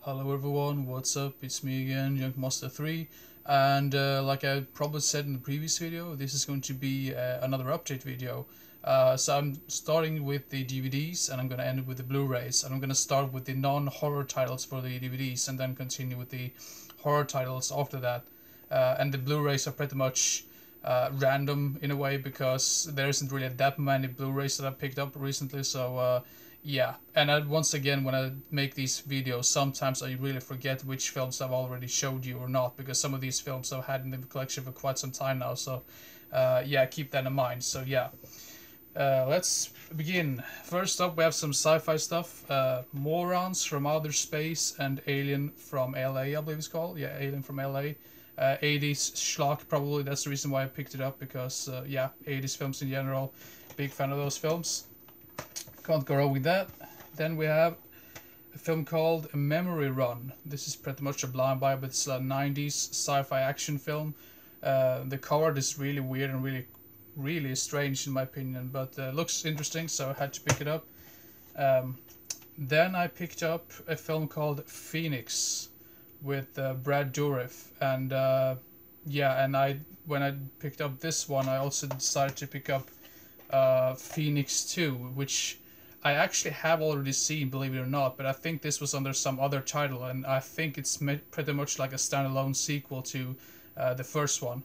Hello everyone, what's up? It's me again, Junkmaster3, and like I probably said in the previous video, this is going to be another update video. So I'm starting with the DVDs and I'm going to end with the Blu-rays, and I'm going to start with the non-horror titles for the DVDs and then continue with the horror titles after that. And the Blu-rays are pretty much random in a way because there isn't really that many Blu-rays that I picked up recently, so yeah. And once again, when I make these videos, sometimes I really forget which films I've already showed you or not, because some of these films I've had in the collection for quite some time now, so yeah, keep that in mind. So yeah, let's begin. First up, we have some sci-fi stuff. Morons from Outer Space and Alien from LA, I believe it's called. Yeah, Alien from LA. 80s schlock, probably. That's the reason why I picked it up, because yeah, 80s films in general. Big fan of those films. Can't go wrong with that. Then we have a film called Memory Run. This is pretty much a blind buy, but it's a 90s sci-fi action film. The cover is really weird and really strange in my opinion, but looks interesting, so I had to pick it up. Then I picked up a film called Phoenix with Brad Dourif, and yeah, and when I picked up this one, I also decided to pick up Phoenix 2, which I actually have already seen, believe it or not, but I think this was under some other title, and I think it's pretty much like a standalone sequel to the first one.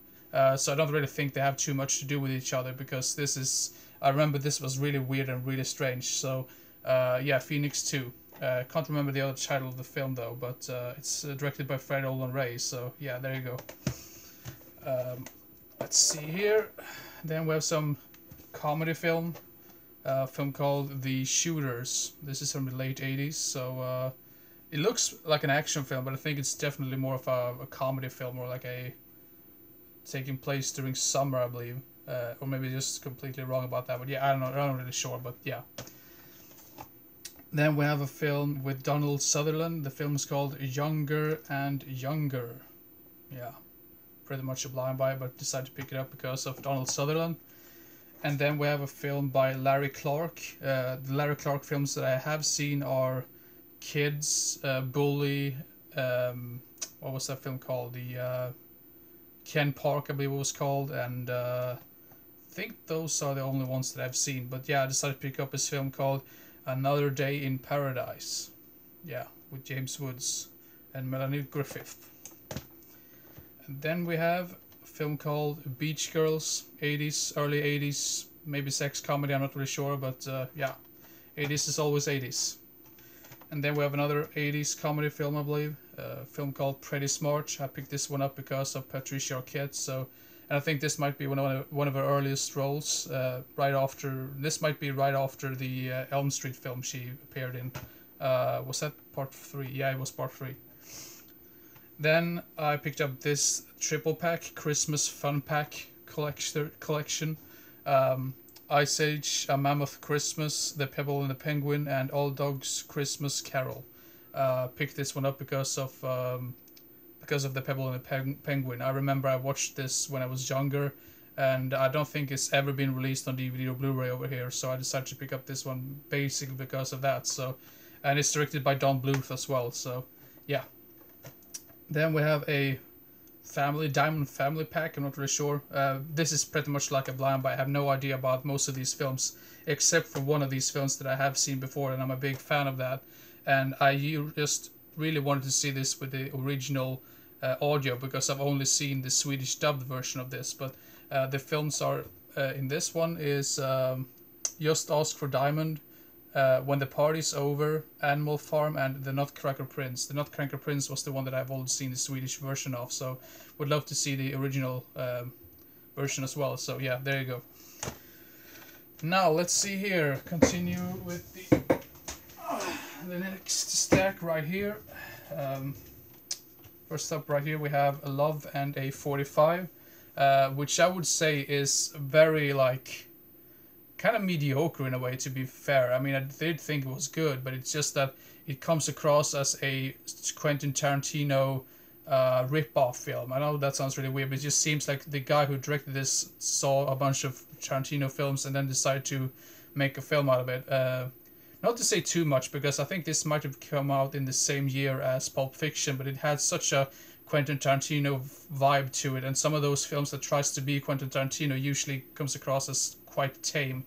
So I don't really think they have too much to do with each other, because I remember this was really weird and really strange. So yeah, Phoenix 2. Can't remember the other title of the film though, but it's directed by Fred Olen Ray, so yeah, there you go. Let's see here. Then we have some comedy film. Film called The Shooters. This is from the late 80s, so it looks like an action film, but I think it's definitely more of a comedy film, or like a taking place during summer, I believe, or maybe just completely wrong about that. But yeah, I don't know. I'm not really sure, but yeah. Then we have a film with Donald Sutherland. The film is called Younger and Younger. Yeah, pretty much a blind buy, but decided to pick it up because of Donald Sutherland. And then we have a film by Larry Clark. The Larry Clark films that I have seen are Kids, Bully, what was that film called? The Ken Park, I believe it was called, and I think those are the only ones that I've seen. But yeah, I decided to pick up his film called Another Day in Paradise. Yeah, with James Woods and Melanie Griffith. And then we have film called Beach Girls, 80s, early 80s, maybe sex comedy, I'm not really sure, but yeah, 80s is always 80s. And then we have another 80s comedy film, I believe, a film called Pretty Smart. I picked this one up because of Patricia Arquette, so, and I think this might be one of her earliest roles, this might be right after the Elm Street film she appeared in. Was that part 3? Yeah, it was part 3. Then I picked up this triple pack, Christmas Fun Pack collection. Ice Age, A Mammoth Christmas, The Pebble and the Penguin, and All Dogs Christmas Carol. Picked this one up because of The Pebble and the Penguin. I remember I watched this when I was younger, and I don't think it's ever been released on DVD or Blu-ray over here, so I decided to pick up this one basically because of that. So, and it's directed by Don Bluth as well, so yeah. Then we have a Diamond Family Pack. I'm not really sure. This is pretty much like a blind buy. I have no idea about most of these films, except for one of these films that I have seen before, and I'm a big fan of that. And I just really wanted to see this with the original audio, because I've only seen the Swedish dubbed version of this. But the films are in this one is Just Ask for Diamond, When the Party's Over, Animal Farm, and The Nutcracker Prince. The Nutcracker Prince was the one that I've only seen the Swedish version of, so would love to see the original version as well. So yeah, there you go. Now let's see here. Continue with the next stack right here. First up right here we have A Love and a 45, which I would say is very like kind of mediocre in a way, to be fair. I mean, I did think it was good, but it's just that it comes across as a Quentin Tarantino rip-off film. I know that sounds really weird, but it just seems like the guy who directed this saw a bunch of Tarantino films and then decided to make a film out of it. not to say too much, because I think this might have come out in the same year as Pulp Fiction, but it had such a Quentin Tarantino vibe to it, and some of those films that tries to be Quentin Tarantino usually comes across as quite tame.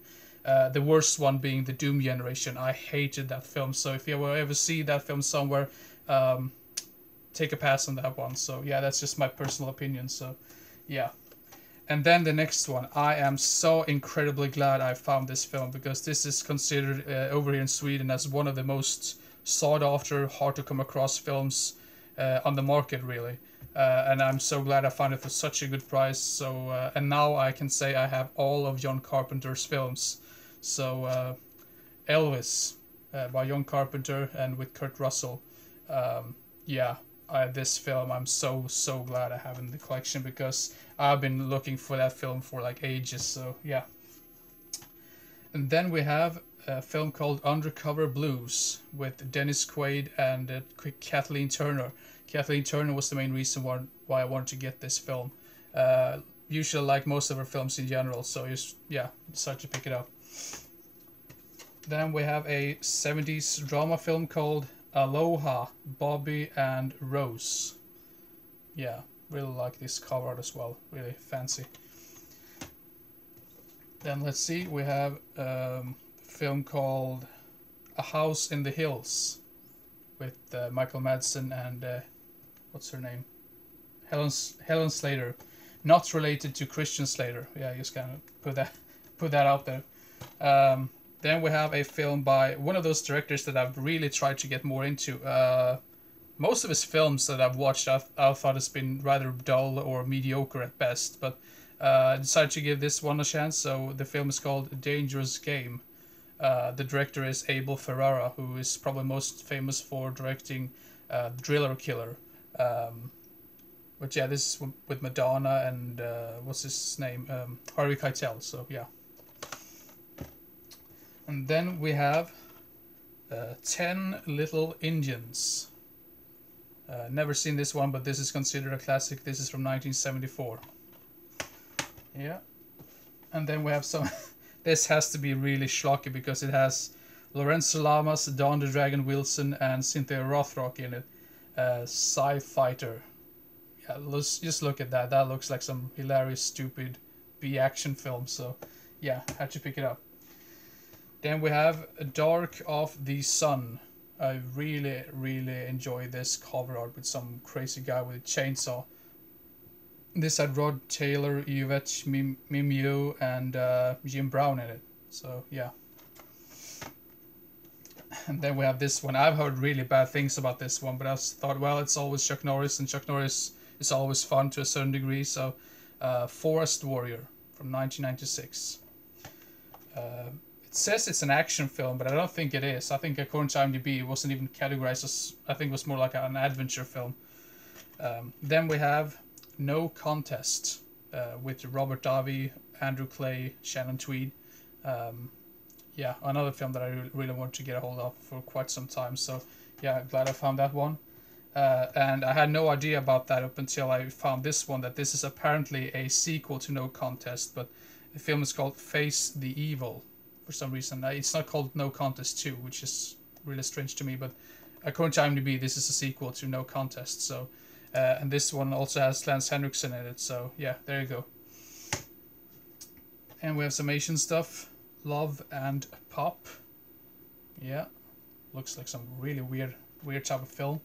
The worst one being The Doom Generation. I hated that film, so if you will ever see that film somewhere, um, take a pass on that one. So yeah, that's just my personal opinion. So yeah. And then the next one. I am so incredibly glad I found this film, because this is considered over here in Sweden as one of the most sought after, hard to come across films on the market, really. And I'm so glad I found it for such a good price. So and now I can say I have all of John Carpenter's films. So Elvis by John Carpenter and with Kurt Russell. Yeah, this film I'm so glad I have in the collection, because I've been looking for that film for like ages. So yeah. And then we have a film called Undercover Blues with Dennis Quaid and Kathleen Turner. Kathleen Turner was the main reason why I wanted to get this film. Usually like most of her films in general, so just, yeah, decided to pick it up. Then we have a 70s drama film called Aloha, Bobby and Rose. Yeah, really like this cover art as well, really fancy. Then let's see, we have a film called A House in the Hills with Michael Madsen and what's her name? Helen Slater. Not related to Christian Slater. Yeah, just kind of put that out there. Then we have a film by one of those directors that I've really tried to get more into. Most of his films that I've watched, I thought has been rather dull or mediocre at best, but I decided to give this one a chance. So the film is called Dangerous Game. The director is Abel Ferrara, who is probably most famous for directing Driller Killer. But yeah, this is with Madonna and what's his name? Harvey Keitel. So yeah. And then we have 10 Little Indians. Never seen this one, but this is considered a classic. This is from 1974. Yeah. And then we have some... This has to be really schlocky because it has Lorenzo Lamas, Don the Dragon Wilson, and Cynthia Rothrock in it. Sci-Fighter. Yeah, just look at that. That looks like some hilarious, stupid B-action film. So, yeah, had to pick it up. Then we have Dark of the Sun. I really enjoy this cover art with some crazy guy with a chainsaw. This had Rod Taylor, Yvette Mimieux, and Jim Brown in it. So, yeah. And then we have this one. I've heard really bad things about this one, but I thought, well, it's always Chuck Norris, and Chuck Norris is always fun to a certain degree. So, Forest Warrior from 1996. It says it's an action film, but I don't think it is. I think according to IMDb, it wasn't even categorized as... I think it was more like an adventure film. Then we have No Contest with Robert Davi, Andrew Clay, Shannon Tweed. Yeah, another film that I really want to get a hold of for quite some time. So yeah, glad I found that one. And I had no idea about that up until I found this one, that this is apparently a sequel to No Contest, but the film is called Face the Evil for some reason. It's not called No Contest 2, which is really strange to me, but according to IMDb, this is a sequel to No Contest. So, and this one also has Lance Henriksen in it. So yeah, there you go. And we have some Asian stuff. Love and Pop. Yeah, looks like some really weird type of film.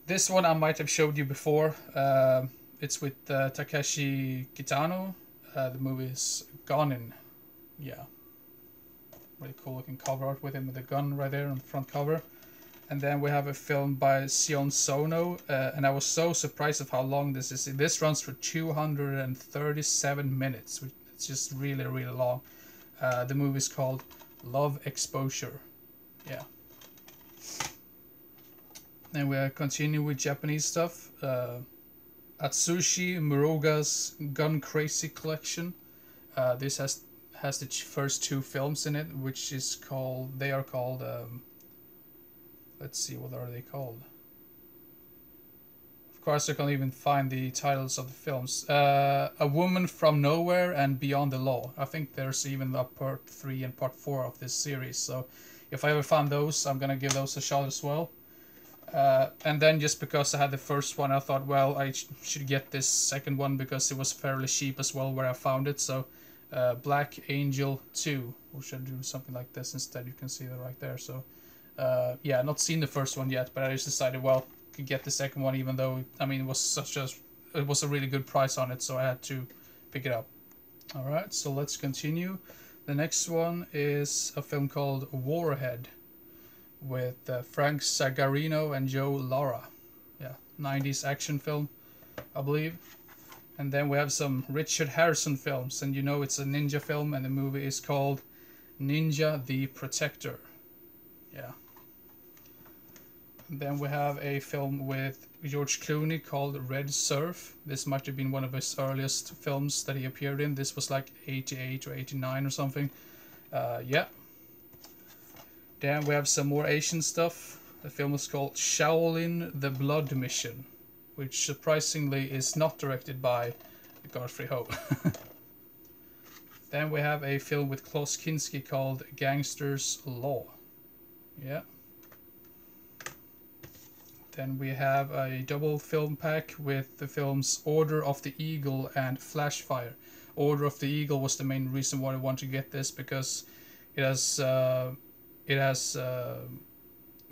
This one I might have showed you before. It's with Takeshi Kitano. The movie is Gonin. Yeah, really cool looking cover art with him with a gun right there on the front cover. And then we have a film by Sion Sono, and I was so surprised of how long this is. This runs for 237 minutes. It's just really long. The movie is called Love Exposure. Yeah. Then we continue with Japanese stuff. Atsushi Muroga's Gun Crazy Collection. This has the first two films in it, which is called... They are called... let's see, what are they called? Of course, I can't even find the titles of the films. A Woman from Nowhere and Beyond the Law. I think there's even a part 3 and part 4 of this series. So if I ever find those, I'm gonna give those a shot as well. And then just because I had the first one, I thought, well, I should get this second one because it was fairly cheap as well where I found it. So Black Angel 2. We should do something like this instead. You can see that right there. So yeah, not seen the first one yet, but I just decided, well, could get the second one, even though, I mean, it was a really good price on it, so I had to pick it up. All right, so let's continue. The next one is a film called Warhead with Frank Zagarino and Joe Lara. Yeah, 90s action film, I believe. And then we have some Richard Harrison films, and you know it's a ninja film, and the movie is called Ninja the Protector. Yeah. And then we have a film with George Clooney called Red Surf. This might have been one of his earliest films that he appeared in. This was like 88 or 89 or something. Yeah. Then we have some more Asian stuff. The film is called Shaolin the Blood Mission, which surprisingly is not directed by Godfrey Ho. Then we have a film with Klaus Kinski called Gangster's Law. Yeah. Then we have a double film pack with the films Order of the Eagle and Flashfire. Order of the Eagle was the main reason why I wanted to get this, because it has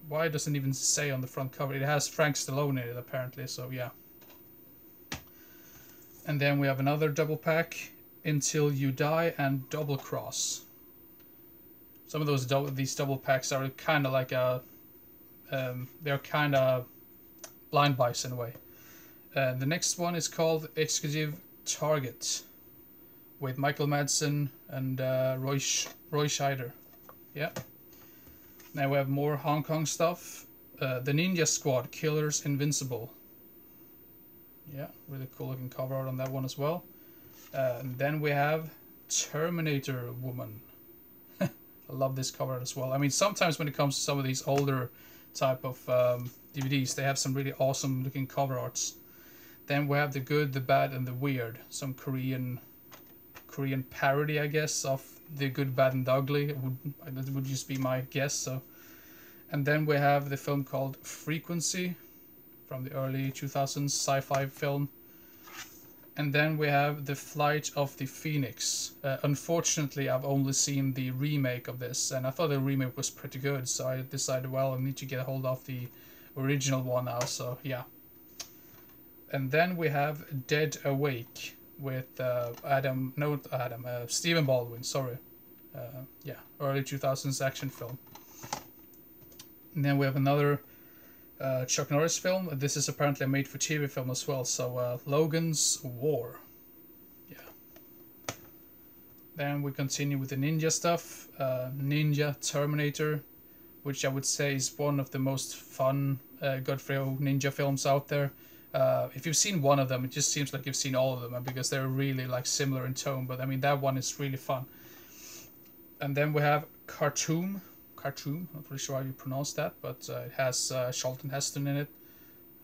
why it doesn't even say on the front cover. It has Frank Stallone in it apparently, so yeah. And then we have another double pack, Until You Die and Double Cross. Some of these double packs are kind of like a they're kind of blind buys in a way. The next one is called Exclusive Target with Michael Madsen and Roy Scheider. Yeah. Now we have more Hong Kong stuff. The Ninja Squad, Killers Invincible. Yeah, really cool looking cover art on that one as well. And then we have Terminator Woman. I love this cover art as well. I mean, sometimes when it comes to some of these older type of DVDs, they have some really awesome looking cover arts. Then we have The Good, the Bad, and the Weird. Some Korean parody, I guess, of The Good, Bad, and the Ugly. That would just be my guess. So, and then we have the film called Frequency from the early 2000s sci-fi film. And then we have The Flight of the Phoenix. Unfortunately, I've only seen the remake of this, and I thought the remake was pretty good, so I decided, well, I need to get a hold of the original one now, so yeah. And then we have Dead Awake with Stephen Baldwin, sorry. Yeah, early 2000s action film. And then we have another Chuck Norris film. This is apparently a made-for-TV film as well. So Logan's War. Yeah. Then we continue with the ninja stuff. Ninja Terminator, which I would say is one of the most fun Godfrey Ho ninja films out there. If you've seen one of them, it just seems like you've seen all of them, because they're really like similar in tone. But I mean, that one is really fun. And then we have Khartoum, I'm not really sure how you pronounce that, but it has Charlton Heston in it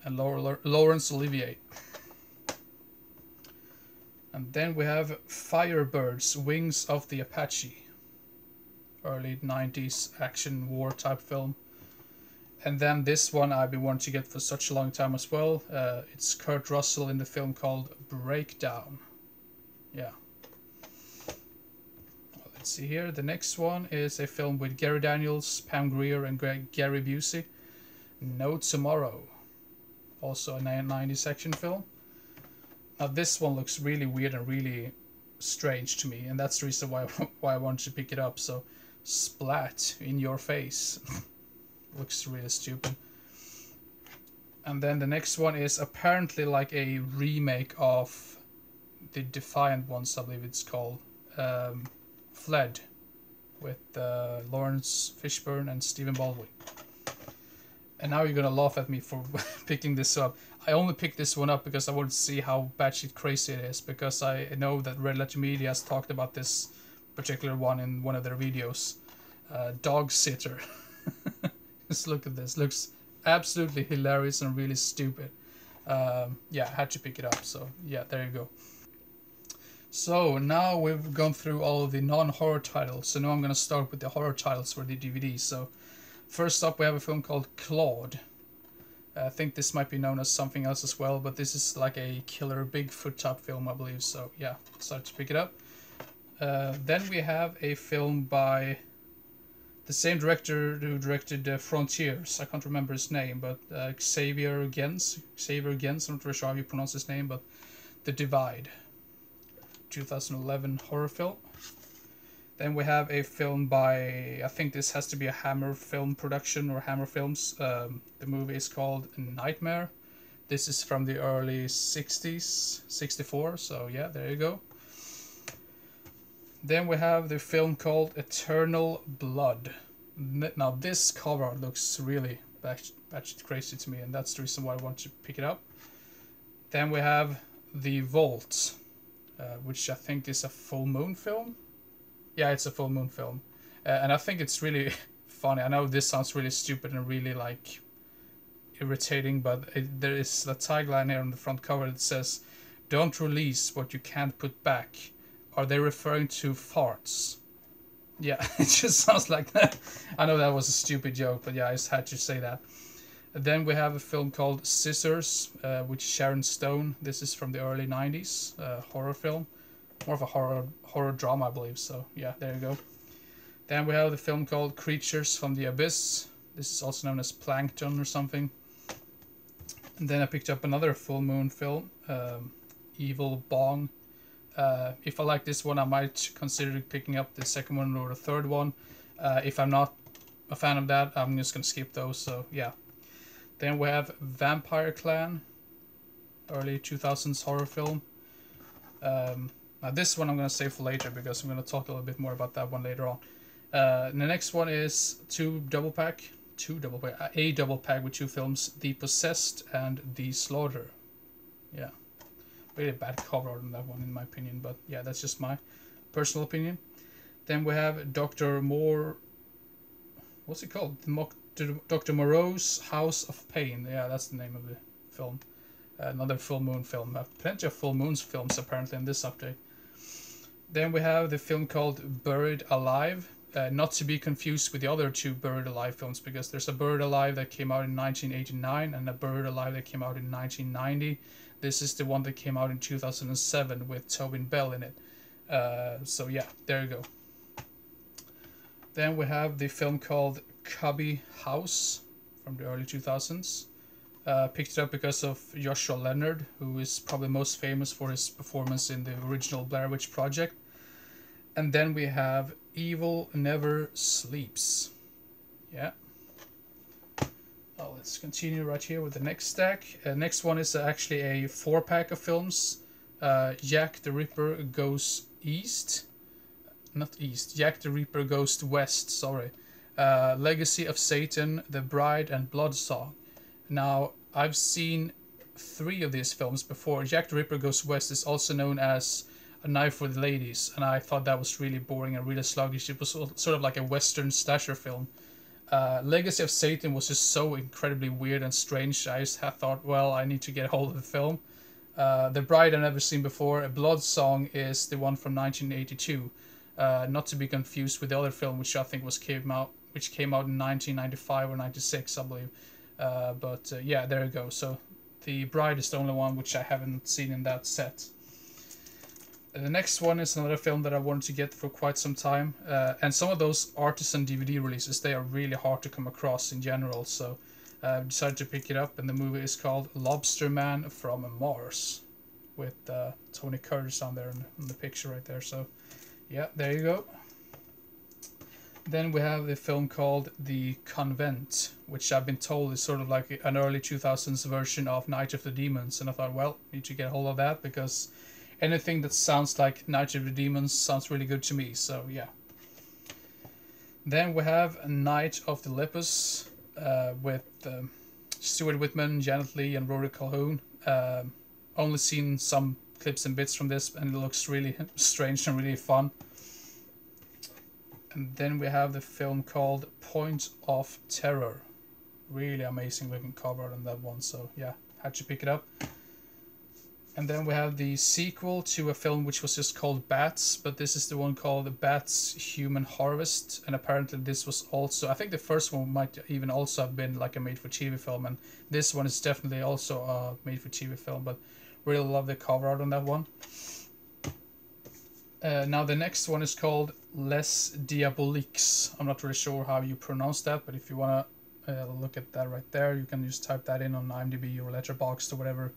and Laurence Olivier. And then we have Firebirds, Wings of the Apache, early 90s action war type film. And then this one I've been wanting to get for such a long time as well. It's Kurt Russell in the film called Breakdown. Yeah. Let's see here. The next one is a film with Gary Daniels, Pam Grier, and Gary Busey. No Tomorrow. Also a 90s action film. Now this one looks really weird and really strange to me, and that's the reason why I wanted to pick it up. So, Splat, In Your Face. Looks really stupid. And then the next one is apparently like a remake of the Defiant Ones, I believe it's called. Fled, with Lawrence Fishburne and Stephen Baldwin. And now you're gonna laugh at me for picking this up. I only picked this one up because I wanted to see how batshit crazy it is, because I know that Red Letter Media has talked about this particular one in one of their videos. Dog Sitter. Just look at this. Looks absolutely hilarious and really stupid. Yeah, I had to pick it up. So yeah, there you go. So now we've gone through all of the non-horror titles. So now I'm going to start with the horror titles for the DVD. So first up we have a film called Claude. I think this might be known as something else as well, but this is like a killer Bigfoot type film, I believe. So yeah, decided to pick it up. Then we have a film by the same director who directed Frontiers. I can't remember his name, but Xavier Gens. I'm not really sure how you pronounce his name, but The Divide. 2011 horror film. Then we have a film by, I think this has to be a Hammer film production or Hammer Films. The movie is called Nightmare. This is from the early 60s, 64, so yeah, there you go. Then we have the film called Eternal Blood. Now this cover looks really batshit crazy to me, and that's the reason why I want to pick it up. Then we have The Vault, which I think is a full moon film. Yeah, it's a full moon film. And I think it's really funny. I know this sounds really stupid and really like irritating, but there is a tagline here on the front cover that says, "Don't release what you can't put back." Are they referring to farts? Yeah, it just sounds like that. I know that was a stupid joke, but yeah, I just had to say that. And then we have a film called Scissors, which is Sharon Stone. This is from the early 90s, horror film. More of a horror drama, I believe. So yeah, there you go. Then we have the film called Creatures from the Abyss. This is also known as Plankton or something. And then I picked up another full moon film, Evil Bong. If I like this one, I might consider picking up the second one or the third one. If I'm not a fan of that, I'm just gonna skip those. So yeah. Then we have Vampire Clan, early 2000s horror film. Now this one I'm going to save for later because I'm going to talk a little bit more about that one later on. The next one is a double pack with two films, The Possessed and The Slaughter. Yeah, really bad cover on that one in my opinion, but yeah, that's just my personal opinion. Then we have Dr. What's it called? Dr. Moreau's House of Pain. Yeah, that's the name of the film. Another full moon film. Plenty of full moons films apparently in this update. Then we have the film called Buried Alive. Not to be confused with the other two Buried Alive films, because there's a Buried Alive that came out in 1989 and a Buried Alive that came out in 1990. This is the one that came out in 2007 with Tobin Bell in it. So yeah, there you go. Then we have the film called Cubby House from the early 2000s. Picked it up because of Joshua Leonard, who is probably most famous for his performance in the original Blair Witch Project. And then we have Evil Never Sleeps. Yeah. Let's continue right here with the next stack. Next one is actually a 4-pack of films. Jack the Ripper Goes East. Not East. Jack the Ripper Goes West, sorry. Legacy of Satan, The Bride, and Bloodsong. Now, I've seen 3 of these films before. Jack the Ripper Goes West is also known as A Knife with Ladies, and I thought that was really boring and really sluggish. It was sort of like a Western slasher film. Legacy of Satan was just so incredibly weird and strange. I just thought, well, I need to get a hold of the film. The Bride I've never seen before. A Blood Song is the one from 1982. Not to be confused with the other film, which I think came out in 1995 or 96, I believe. But yeah, there you go. So The Bride is the only one which I haven't seen in that set. The next one is another film that I wanted to get for quite some time. And some of those artisan DVD releases, they are really hard to come across in general. So I decided to pick it up, and the movie is called Lobster Man from Mars, with Tony Curtis on there in the picture right there. So yeah, there you go. Then we have the film called The Convent, which I've been told is sort of like an early 2000s version of Night of the Demons. And I thought, well, need to get a hold of that, because anything that sounds like Night of the Demons sounds really good to me. So yeah. Then we have Night of the Lepus with Stuart Whitman, Janet Leigh, and Rory Calhoun. Only seen some clips and bits from this, and it looks really strange and really fun. And then we have the film called Point of Terror. Really amazing looking cover on that one, so yeah, had to pick it up. And then we have the sequel to a film which was just called Bats, but this is the one called Bats Human Harvest, and apparently this was also, I think the first one might even also have been like a made-for-TV film, and this one is definitely also a made-for-TV film, but really love the cover art on that one. Now the next one is called Les Diaboliques. I'm not really sure how you pronounce that, but if you want to look at that right there, you can just type that in on IMDb or Letterboxd or whatever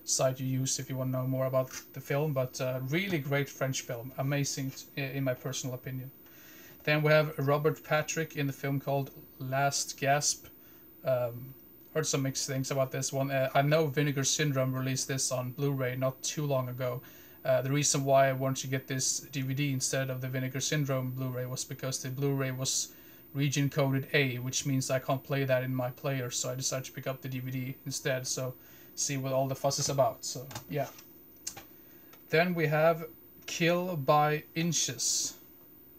site you use if you want to know more about the film. But really great French film, amazing in my personal opinion. Then we have Robert Patrick in the film called Last Gasp. Heard some mixed things about this one. I know Vinegar Syndrome released this on Blu-ray not too long ago. The reason why I wanted to get this DVD instead of the Vinegar Syndrome Blu-ray was because the Blu-ray was region coded A, which means I can't play that in my player, so I decided to pick up the DVD instead, so see what all the fuss is about. So yeah. Then we have Kill by Inches.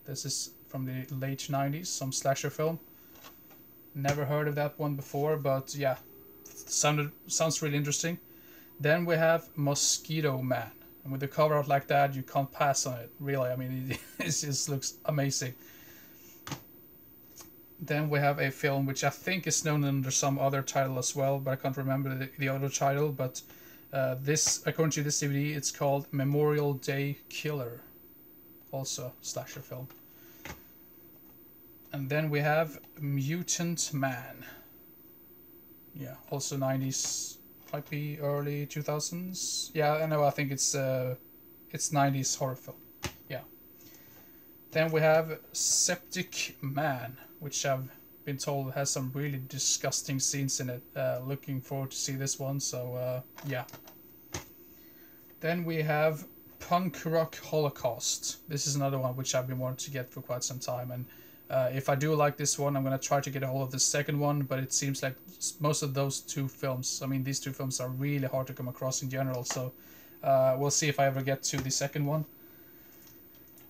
This is from the late 90s, some slasher film. Never heard of that one before, but yeah, sounds really interesting. Then we have Mosquito Man. And with the cover out like that, you can't pass on it, really. I mean, it just looks amazing. Then we have a film which I think is known under some other title as well, but I can't remember the other title. But this, according to this DVD, it's called Memorial Day Killer. Also slasher film. And then we have Mutant Man. Yeah, also 90s. Might be early 2000s. Yeah, I know. I think it's 90s horror film. Yeah. Then we have Septic Man, which I've been told has some really disgusting scenes in it. Looking forward to see this one. So yeah. Then we have Punk Rock Holocaust. This is another one which I've been wanting to get for quite some time, and if I do like this one, I'm going to try to get a hold of the second one, but it seems like most of those two films, I mean, these two films are really hard to come across in general, so we'll see if I ever get to the second one.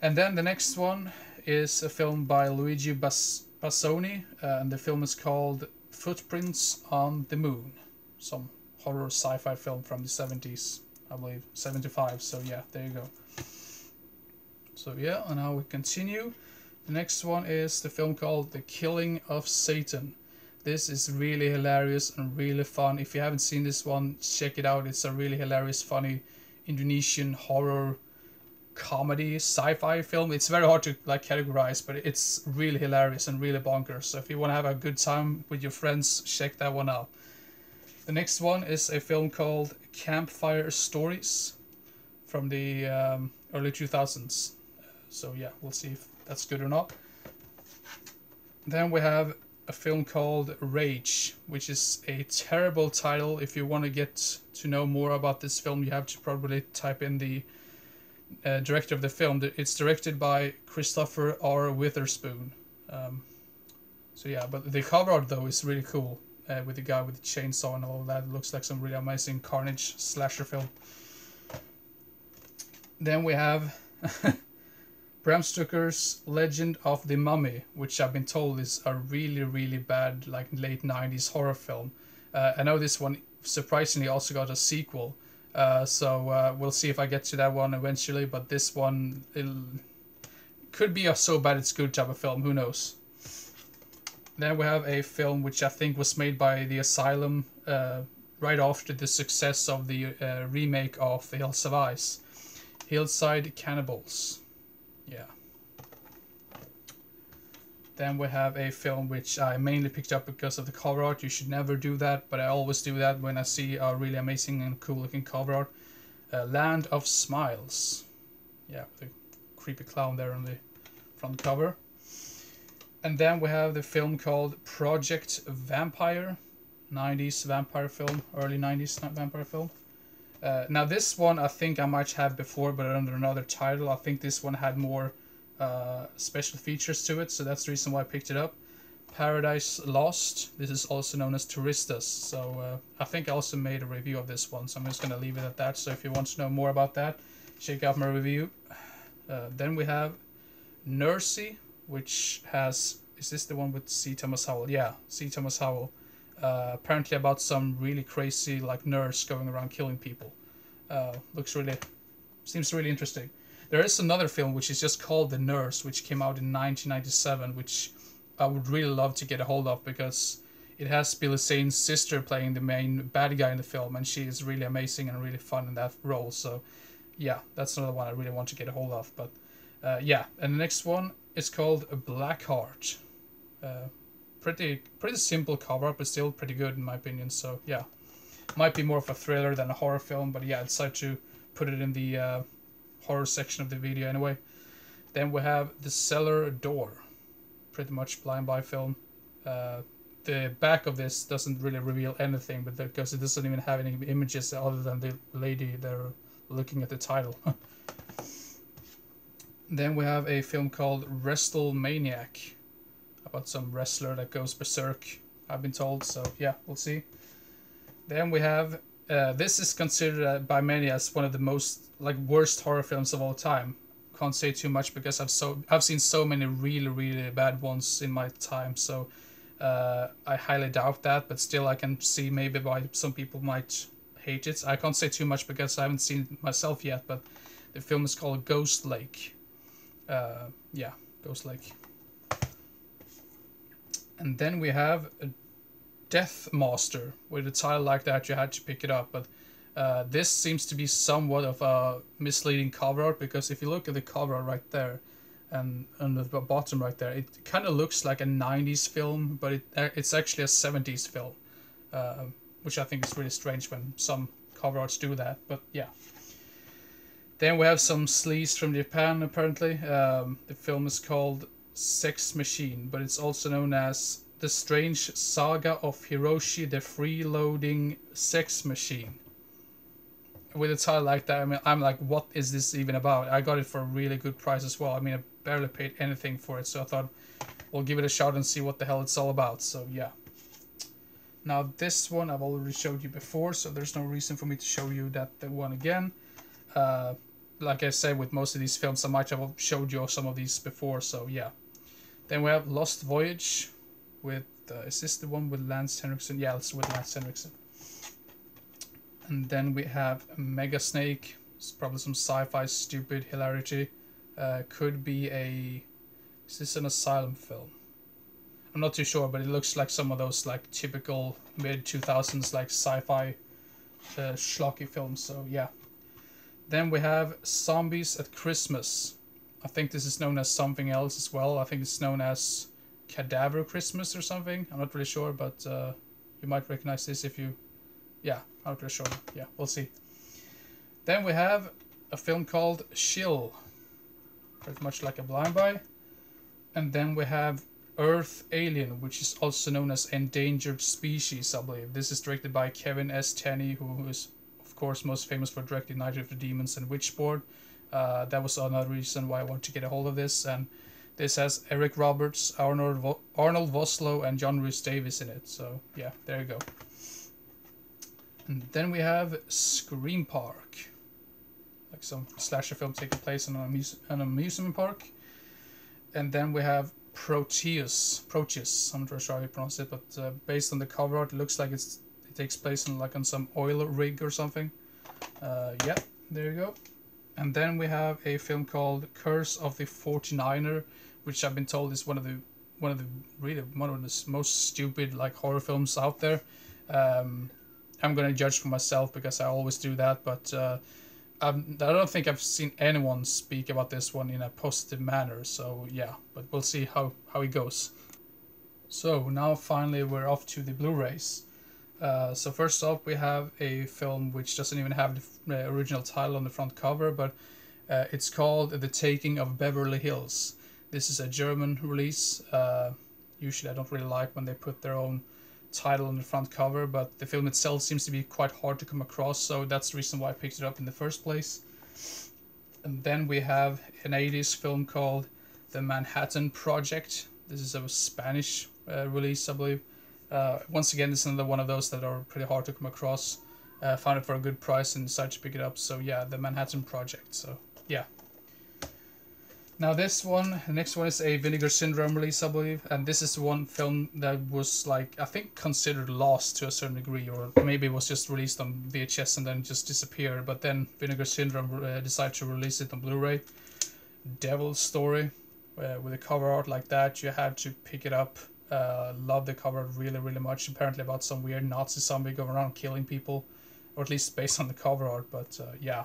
And then the next one is a film by Luigi Bassoni, and the film is called Footprints on the Moon. Some horror sci-fi film from the 70s, I believe, 75, so yeah, there you go. So yeah, and now we continue. The next one is the film called The Killing of Satan. This is really hilarious and really fun. If you haven't seen this one, check it out. It's a really hilarious, funny Indonesian horror comedy sci-fi film. It's very hard to like categorize, but it's really hilarious and really bonkers. So if you want to have a good time with your friends, check that one out. The next one is a film called Campfire Stories from the early 2000s. So yeah, we'll see if that's good or not. Then we have a film called Rage, which is a terrible title. If you want to get to know more about this film, you have to probably type in the director of the film. It's directed by Christopher R. Witherspoon. So yeah, but the cover art though is really cool, with the guy with the chainsaw and all that. It looks like some really amazing carnage slasher film. Then we have Bram Stoker's Legend of the Mummy, which I've been told is a really, really bad, like late 90s horror film. I know this one surprisingly also got a sequel, so we'll see if I get to that one eventually, but this one could be a so bad it's good type of film, who knows. Then we have a film which I think was made by The Asylum right after the success of the remake of The Hills of Ice. Hillside Cannibals. Yeah. Then we have a film which I mainly picked up because of the cover art. You should never do that, but I always do that when I see a really amazing and cool looking cover art. Land of Smiles. Yeah, with a creepy clown there on the front cover. And then we have the film called Project Vampire. 90s vampire film, early 90s vampire film. Now this one I think I might have before, but under another title. I think this one had more special features to it, so that's the reason why I picked it up. Paradise Lost. This is also known as Touristas. So I think I also made a review of this one, so I'm just going to leave it at that. So if you want to know more about that, check out my review. Then we have Nursey, which has... Is this the one with C. Thomas Howell? Yeah, C. Thomas Howell. Apparently about some really crazy like nurse going around killing people. Seems really interesting. There is another film which is just called The Nurse, which came out in 1997, which I would really love to get a hold of because it has Billy Zane's sister playing the main bad guy in the film, and she is really amazing and really fun in that role. So, yeah, that's another one I really want to get a hold of. But yeah, and the next one is called Blackheart. Pretty simple cover, but still pretty good in my opinion. So yeah, might be more of a thriller than a horror film, but yeah, I decided to put it in the horror section of the video anyway. Then we have The Cellar Door, pretty much blind buy film. The back of this doesn't really reveal anything, but because it doesn't even have any images other than the lady there looking at the title. Then we have a film called WrestleManiac, about some wrestler that goes berserk, I've been told. So yeah, we'll see. Then we have this is considered by many as one of the most worst horror films of all time. Can't say too much because I've seen so many really bad ones in my time. So I highly doubt that, but still I can see maybe why some people might hate it. I can't say too much because I haven't seen it myself yet, but the film is called Ghost Lake. Yeah, Ghost Lake. And then we have Death Master. With a title like that, you had to pick it up. But this seems to be somewhat of a misleading cover art, because if you look at the cover art right there, and on the bottom right there, it kind of looks like a 90s film, but it's actually a 70s film, which I think is really strange when some cover arts do that. But yeah. Then we have some sleaze from Japan, apparently. The film is called Sex Machine, but it's also known as The Strange Saga of Hiroshi the Freeloading Sex Machine. With a title like that, I mean, I'm like, what is this even about? I got it for a really good price as well. I mean, I barely paid anything for it, so I thought we'll give it a shot and see what the hell it's all about. So yeah. Now this one I've already showed you before, so there's no reason for me to show you the one again. Like I said, with most of these films, I might have showed you some of these before, so yeah. Then we have Lost Voyage with, is this the one with Lance Henriksen? Yeah, it's with Lance Henriksen. And then we have Mega Snake. It's probably some sci-fi stupid hilarity. Could be is this an asylum film? I'm not too sure, but it looks like some of those like typical mid-2000s like sci-fi schlocky films, so yeah. Then we have Zombies at Christmas. I think this is known as something else as well. I think it's known as Cadaver Christmas or something. I'm not really sure, but you might recognize this if you... Yeah, I'm not really sure. Yeah, we'll see. Then we have a film called Chill. Pretty much like a blind buy. And then we have Earth Alien, which is also known as Endangered Species, I believe. This is directed by Kevin S. Tenney, who is, of course, most famous for directing Night of the Demons and Witchboard. That was another reason why I wanted to get a hold of this. And this has Eric Roberts, Arnold Vosloo, and John Rhys Davies in it. So yeah, there you go. And then we have Scream Park, like some slasher film taking place in an amusement park. And then we have Proteus. I'm not sure how you pronounce it, but based on the cover art, it looks like it takes place on some oil rig or something. Yeah, there you go. And then we have a film called Curse of the 49er, which I've been told is one of the most stupid like horror films out there. I'm gonna judge for myself because I always do that, but I don't think I've seen anyone speak about this one in a positive manner. So yeah, but we'll see how it goes. So now finally we're off to the Blu-rays. So first off, we have a film which doesn't even have the original title on the front cover, but it's called The Taking of Beverly Hills. This is a German release. Usually I don't really like when they put their own title on the front cover, but the film itself seems to be quite hard to come across, so that's the reason why I picked it up in the first place. And then we have an 80s film called The Manhattan Project. This is a Spanish release, I believe. Once again, this is another one of those that are pretty hard to come across. Found it for a good price and decided to pick it up. So yeah, The Manhattan Project. So yeah. Now this one, the next one is a Vinegar Syndrome release, I believe, and this is one film that was like, I think, considered lost to a certain degree, or maybe it was just released on VHS and then just disappeared, but then Vinegar Syndrome decided to release it on Blu-ray. Devil's Story, with a cover art like that, you had to pick it up. Love the cover really, really much, apparently about some weird Nazi zombie going around killing people, or at least based on the cover art, but yeah,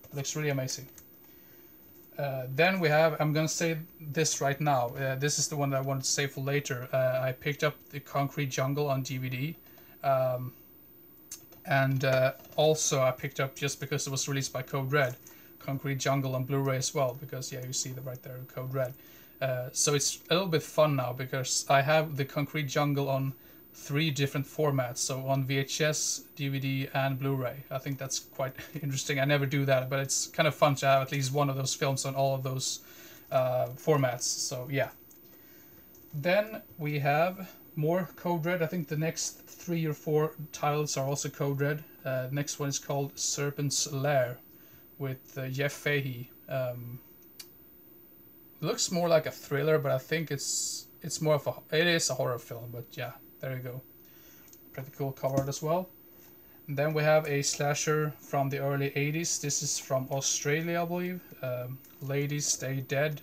it looks really amazing. Then we have, I'm gonna say this right now, this is the one that I wanted to save for later. I picked up the Concrete Jungle on DVD, and also I picked up, just because it was released by Code Red, Concrete Jungle on Blu-ray as well, because yeah, you see that right there, Code Red. So it's a little bit fun now, because I have the Concrete Jungle on 3 different formats, so on VHS, DVD, and Blu-ray. I think that's quite interesting. I never do that, but it's kind of fun to have at least one of those films on all of those formats, so yeah. Then we have more Code Red. I think the next 3 or 4 titles are also Code Red. Next one is called Serpent's Lair, with Jeff Fahey. It looks more like a thriller, but I think it's more of it is a horror film, but yeah. There you go. Pretty cool cover art as well. And then we have a slasher from the early 80s. This is from Australia, I believe. Ladies Stay Dead.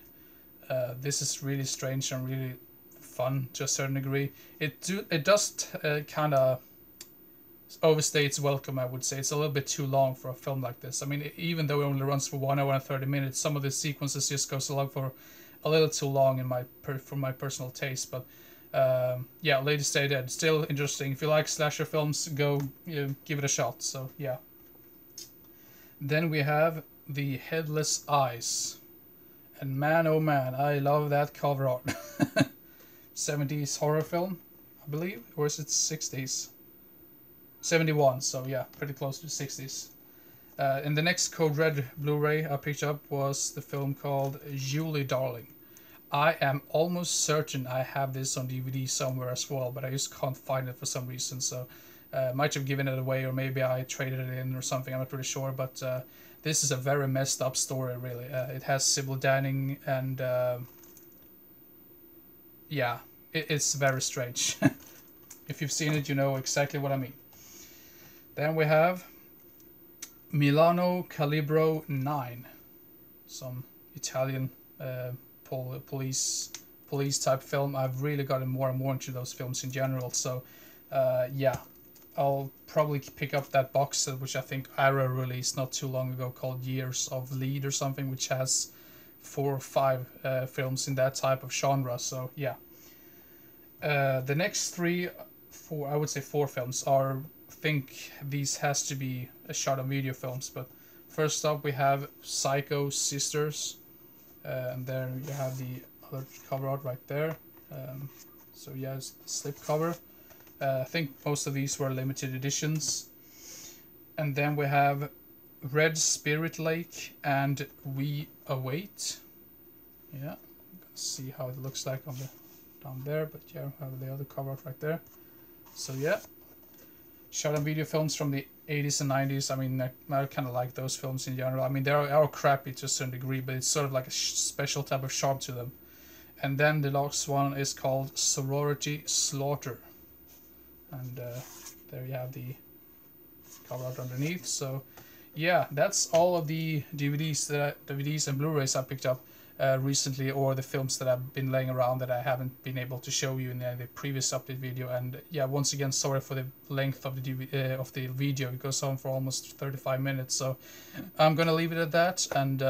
This is really strange and really fun to a certain degree. It does kind of overstay its welcome, I would say. It's a little bit too long for a film like this. I mean, even though it only runs for 1 hour and 30 minutes, some of the sequences just goes along for a little too long for my personal taste, but yeah, Ladies Stay Dead, still interesting. If you like slasher films, go give it a shot. So yeah. Then we have The Headless Eyes, and man oh man, I love that cover art. 70s horror film, I believe, or is it 60s? 71, so yeah, pretty close to 60s. And the next Code Red Blu-ray I picked up was the film called Julie Darling. I am almost certain I have this on DVD somewhere as well, but I just can't find it for some reason, so might have given it away, or maybe I traded it in or something, I'm not really sure, but this is a very messed up story, really. It has Sybil Danning, and yeah, it's very strange. If you've seen it, you know exactly what I mean. Then we have Milano Calibro 9, some Italian police type film. I've really gotten more and more into those films in general, so yeah, I'll probably pick up that box set, which I think Arrow released not too long ago, called Years of Lead or something, which has 4 or 5 films in that type of genre, so yeah. The next 4, I would say 4 films are, I think these has to be shot on video films, but first up we have Psycho Sisters. And there you have the other cover art right there. So yeah, it's the slip cover. I think most of these were limited editions. And then we have Red Spirit Lake and We Await. Yeah, see how it looks like on the down there, but yeah, I have the other cover art right there. So yeah, shot on video films from the 80s and 90s. I mean, I kind of like those films in general. I mean, they are crappy to a certain degree, but it's sort of like a special type of charm to them. And then the last one is called Sorority Slaughter. And there you have the cover art underneath. So yeah, that's all of the DVDs and Blu-rays I picked up recently, or the films that I've been laying around that I haven't been able to show you in the previous update video. And yeah, once again, sorry for the length of the video. It goes on for almost 35 minutes, so I'm gonna leave it at that. And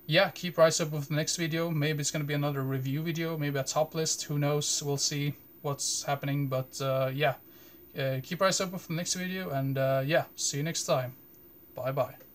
yeah, keep your eyes up with the next video. Maybe it's gonna be another review video, maybe a top list, who knows, we'll see what's happening. But yeah, keep your eyes up with the next video, and yeah, see you next time. Bye bye.